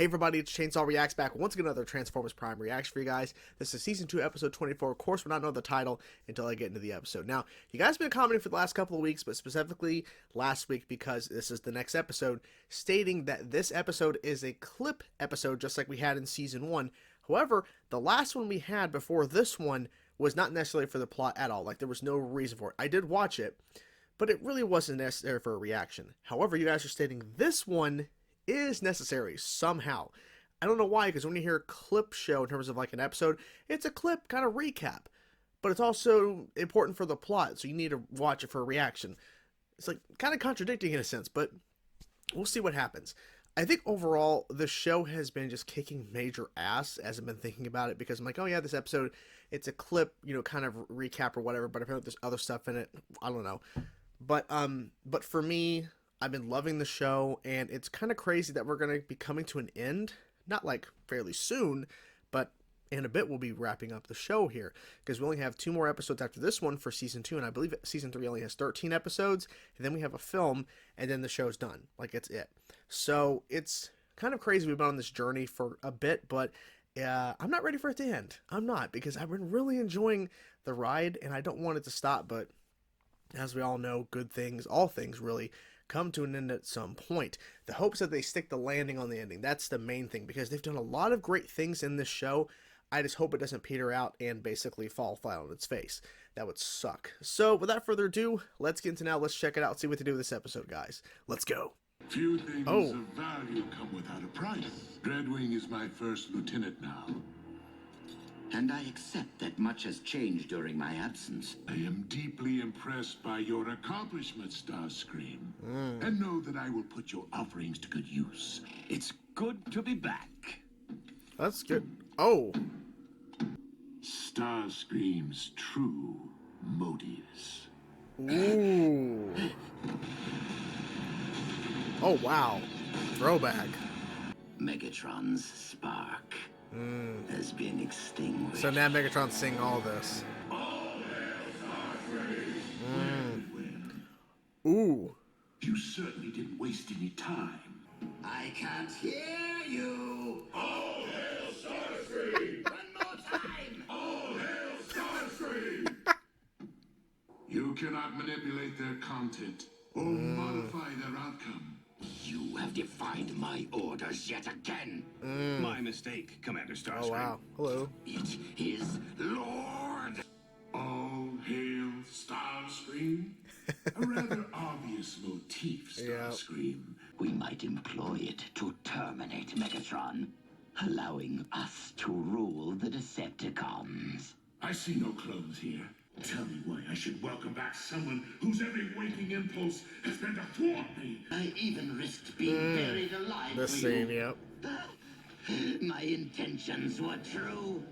everybody, it's Chainsaw Reacts back once again, another Transformers Prime reaction for you guys. This is Season 2, Episode 24. Of course, we're not know the title until I get into the episode. Now, you guys have been commenting for the last couple of weeks, but specifically last week because this is the next episode, stating that this episode is a clip episode just like we had in Season 1. However, the last one we had before this one was not necessarily for the plot at all. Like, there was no reason for it. I did watch it, but it really wasn't necessary for a reaction. However, you guys are stating this one is necessary somehow. I don't know why, because when you hear a clip show in terms of like an episode, it's a clip kind of recap, but it's also important for the plot, so you need to watch it for a reaction. It's like kind of contradicting in a sense, but we'll see what happens. I think overall the show has been just kicking major ass as I've been thinking about it, because I'm like, oh yeah, this episode, it's a clip, you know, kind of recap or whatever, but apparently there's other stuff in it. I don't know. But for me, I've been loving the show, and it's kind of crazy that we're going to be coming to an end. Not like fairly soon, but in a bit we'll be wrapping up the show here, because we only have 2 more episodes after this one for Season 2, and I believe Season 3 only has 13 episodes, and then we have a film, and then the show's done. Like, it's it. So it's kind of crazy we've been on this journey for a bit, but I'm not ready for it to end. I'm not, because I've been really enjoying the ride, and I don't want it to stop, but as we all know, good things, all things really, come to an end at some point. The hopes that they stick the landing on the ending. That's the main thing, because they've done a lot of great things in this show. I just hope it doesn't peter out and basically fall flat on its face. That would suck. So without further ado, let's get into now. Let's check it out, see what to do with this episode, guys. Let's go. Few things of value come without a price. Dreadwing is my first lieutenant now. And I accept that much has changed during my absence. I am deeply impressed by your accomplishments, Starscream, and know that I will put your offerings to good use. It's good to be back. That's good. Oh. Starscream's true motives. Ooh. Oh, wow. Throwback. Megatron's spark has been extinguished. So now Megatron's singing all this. Ooh. You certainly didn't waste any time. I can't hear you. All hail Starscream! One more time. All hail Starscream! You cannot manipulate their content or modify their outcome. You have defied my orders yet again. My mistake, Commander Starscream. Oh, wow. Hello. It is Lord. All hail Starscream? A rather obvious motif, Starscream. We might employ it to terminate Megatron, allowing us to rule the Decepticons. I see no clones here. Tell me why I should welcome back someone whose every waking impulse has been to thwart me. I even risked being buried alive This for scene, you. yep. My intentions were true.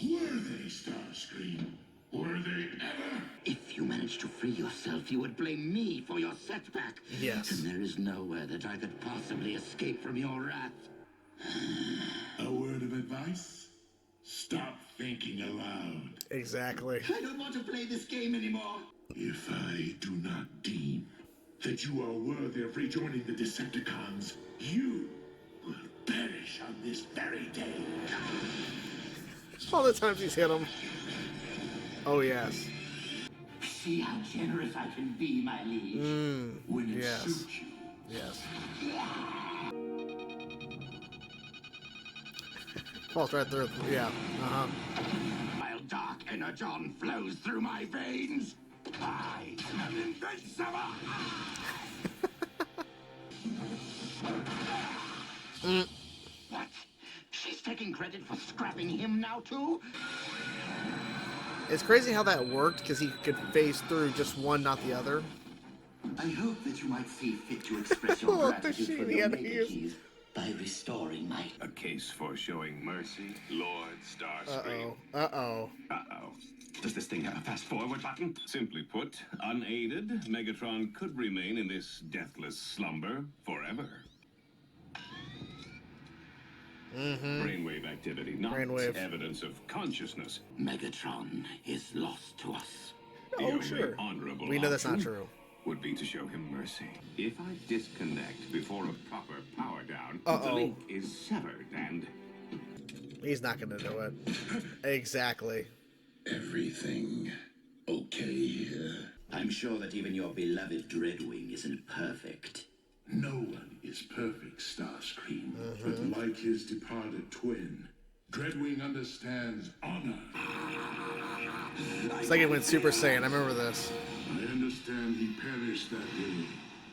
Were they, Starscream? Were they ever? If you managed to free yourself, you would blame me for your setback. Yes. And there is nowhere that I could possibly escape from your wrath. A word of advice? Stop thinking aloud. Exactly. I don't want to play this game anymore. If I do not deem that you are worthy of rejoining the Decepticons, you will perish on this very day. All the times he's hit him. Oh, yes. See how generous I can be, my liege. When it Yes. suits you. Yes. Falls right through. Yeah. Uh-huh. While dark energon flows through my veins, I am invincible. What? She's taking credit for scrapping him now, too? It's crazy how that worked, because he could phase through just one, not the other. I hope that you might see fit to express your Oh, gratitude she- for the the other Omega ears. Keys by restoring my... A case for showing mercy, Lord Starscream. Uh-oh. Uh-oh. Uh-oh. Does this thing have a fast-forward button? Simply put, unaided, Megatron could remain in this deathless slumber forever. Brainwave activity, not Brainwave. evidence of consciousness. Megatron is lost to us. The Oh, only sure. honorable We know that's not option, true. would be to show him mercy. If I disconnect before a proper power down, Uh-oh. the link is severed and... He's not gonna do it. Exactly. Everything okay here? I'm sure that even your beloved Dreadwing isn't perfect. No one is perfect, Starscream. But like his departed twin, Dreadwing understands honor. It's like it went Super Saiyan. I remember this. I understand he perished that day.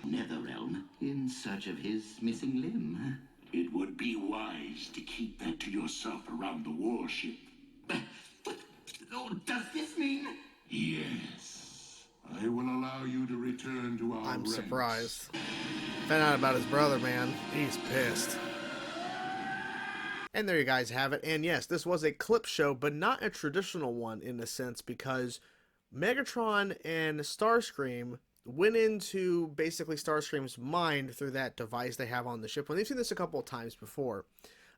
Netherrealm, in search of his missing limb. It would be wise to keep that to yourself around the warship. Oh, does this mean? Yes. I will allow you to return to our I'm ranks. surprised. Found out about his brother, man. He's pissed. And there you guys have it. And yes, this was a clip show, but not a traditional one in a sense, because Megatron and Starscream went into basically Starscream's mind through that device they have on the ship. When they've seen this a couple of times before,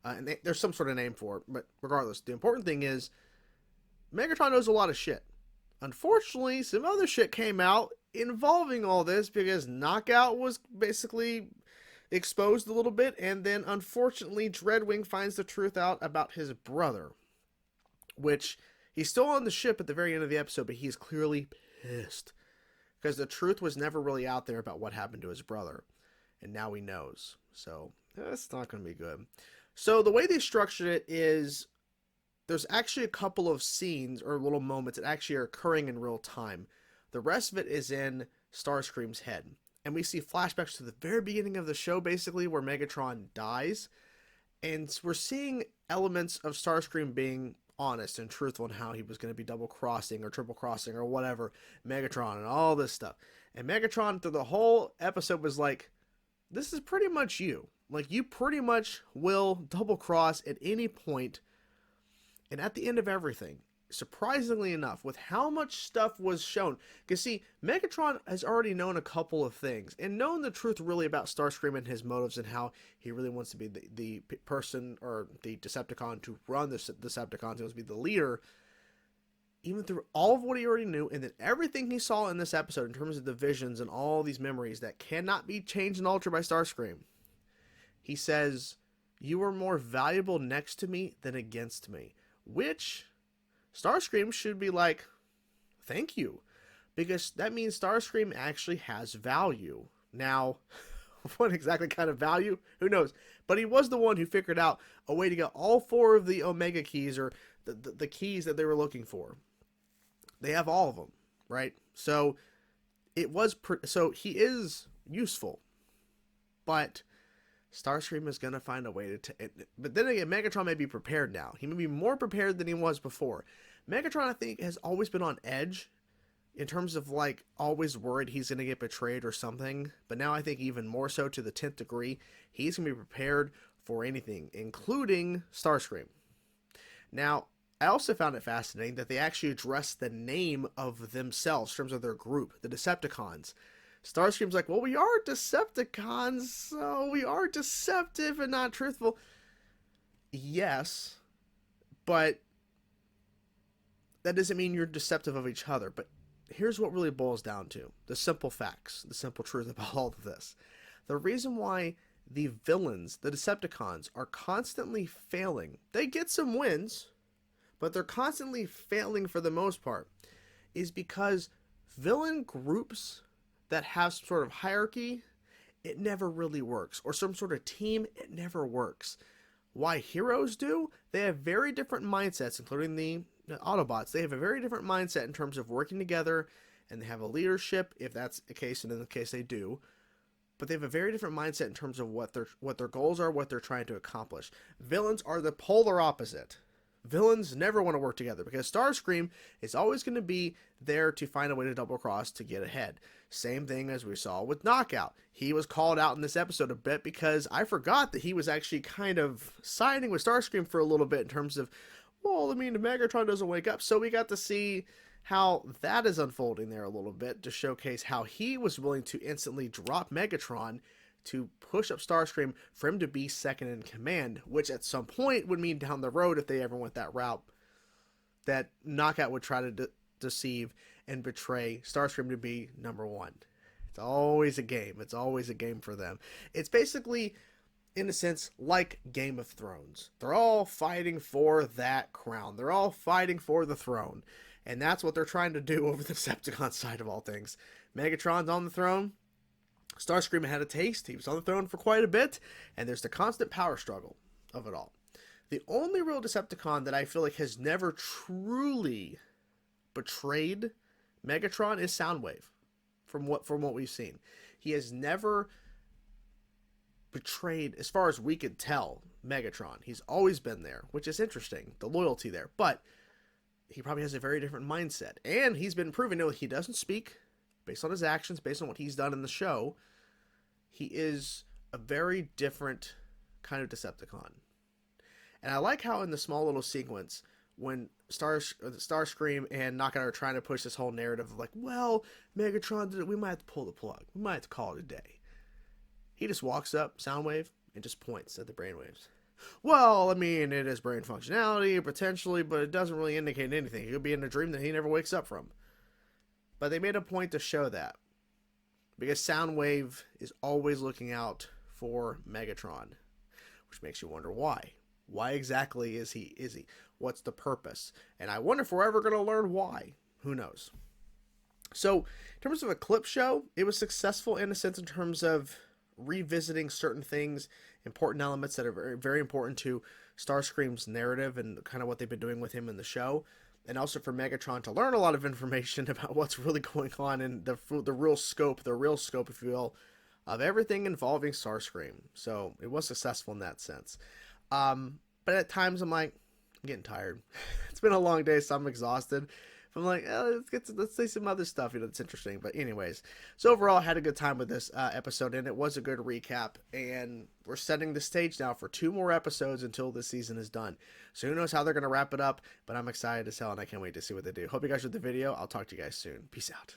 and there's some sort of name for it, but regardless, the important thing is Megatron knows a lot of shit. Unfortunately, some other shit came out involving all this because Knockout was basically exposed a little bit, and then unfortunately Dreadwing finds the truth out about his brother, which he's still on the ship at the very end of the episode, but he's clearly pissed because the truth was never really out there about what happened to his brother, and now he knows. So that's not going to be good. So the way they structured it is there's actually a couple of scenes or little moments that actually are occurring in real time. The rest of it is in Starscream's head. And we see flashbacks to the very beginning of the show, basically, where Megatron dies. And we're seeing elements of Starscream being honest and truthful in how he was going to be double-crossing or triple-crossing or whatever Megatron and all this stuff. And Megatron, through the whole episode, was like, this is pretty much you. Like, you pretty much will double-cross at any point. And at the end of everything, surprisingly enough, with how much stuff was shown, because see, Megatron has already known a couple of things and known the truth really about Starscream and his motives and how he really wants to be the person or the Decepticon to run the Decepticons. He wants to be the leader. Even through all of what he already knew, and then everything he saw in this episode in terms of the visions and all these memories that cannot be changed and altered by Starscream, he says, "You are more valuable next to me than against me," which Starscream should be like, thank you, because that means Starscream actually has value. Now, what exactly kind of value? Who knows? But he was the one who figured out a way to get all 4 of the Omega keys, or the keys that they were looking for. They have all of them, right? So so he is useful, but Starscream is going to find a way to... But then again, Megatron may be prepared now. He may be more prepared than he was before. Megatron, I think, has always been on edge in terms of, like, always worried he's going to get betrayed or something. But now I think even more so to the 10th degree, he's going to be prepared for anything, including Starscream. Now, I also found it fascinating that they actually addressed the name of themselves in terms of their group, the Decepticons. Starscream's like, well, we are Decepticons, so we are deceptive and not truthful. Yes, but that doesn't mean you're deceptive of each other. But here's what really boils down to. The simple facts, the simple truth about all of this. The reason why the villains, the Decepticons, are constantly failing, they get some wins, but they're constantly failing for the most part, is because villain groups that have some sort of hierarchy, it never really works. Or some sort of team, it never works. Why heroes do? They have very different mindsets, including the Autobots. They have a very different mindset in terms of working together, and they have a leadership, if that's the case, and in the case they do. But they have a very different mindset in terms of what their goals are, what they're trying to accomplish. Villains are the polar opposite. Villains never want to work together because Starscream is always going to be there to find a way to double cross to get ahead. Same thing as we saw with Knockout. He was called out in this episode a bit because I forgot that he was actually kind of siding with Starscream for a little bit in terms of, well, I mean, Megatron doesn't wake up. So we got to see how that is unfolding there a little bit to showcase how he was willing to instantly drop Megatron to push up Starscream for him to be second in command, which at some point would mean down the road, if they ever went that route, that Knockout would try to deceive and betray Starscream to be number 1. It's always a game. It's always a game for them. It's basically, in a sense, like Game of Thrones. They're all fighting for that crown. They're all fighting for the throne. And that's what they're trying to do over the Decepticon side of all things. Megatron's on the throne. Starscream had a taste. He was on the throne for quite a bit. And there's the constant power struggle of it all. The only real Decepticon that I feel like has never truly betrayed Megatron is Soundwave. From what we've seen, he has never betrayed, as far as we could tell, Megatron. He's always been there, which is interesting, the loyalty there. But he probably has a very different mindset, and he's been proven that he doesn't speak based on his actions, based on what he's done in the show. He is a very different kind of Decepticon, and I like how in the small little sequence when Starscream and Knockout are trying to push this whole narrative of like, well, Megatron, we might have to pull the plug. We might have to call it a day. He just walks up, Soundwave, and just points at the brainwaves. Well, I mean, it is brain functionality, potentially, but it doesn't really indicate anything. He could be in a dream that he never wakes up from. But they made a point to show that. Because Soundwave is always looking out for Megatron. Which makes you wonder why. Why exactly is he? What's the purpose? And I wonder if we're ever going to learn why. Who knows? So, in terms of a clip show, it was successful in a sense in terms of revisiting certain things, important elements that are very, very important to Starscream's narrative and kind of what they've been doing with him in the show. And also for Megatron to learn a lot of information about what's really going on in the real scope, if you will, of everything involving Starscream. So, it was successful in that sense. But at times I'm like, I'm getting tired. It's been a long day, so I'm exhausted. I'm like, let's say some other stuff, that's interesting. But anyways, so overall, I had a good time with this episode, and it was a good recap. And we're setting the stage now for 2 more episodes until the season is done. So who knows how they're going to wrap it up, but I'm excited as hell, and I can't wait to see what they do. Hope you guys enjoyed the video. I'll talk to you guys soon. Peace out.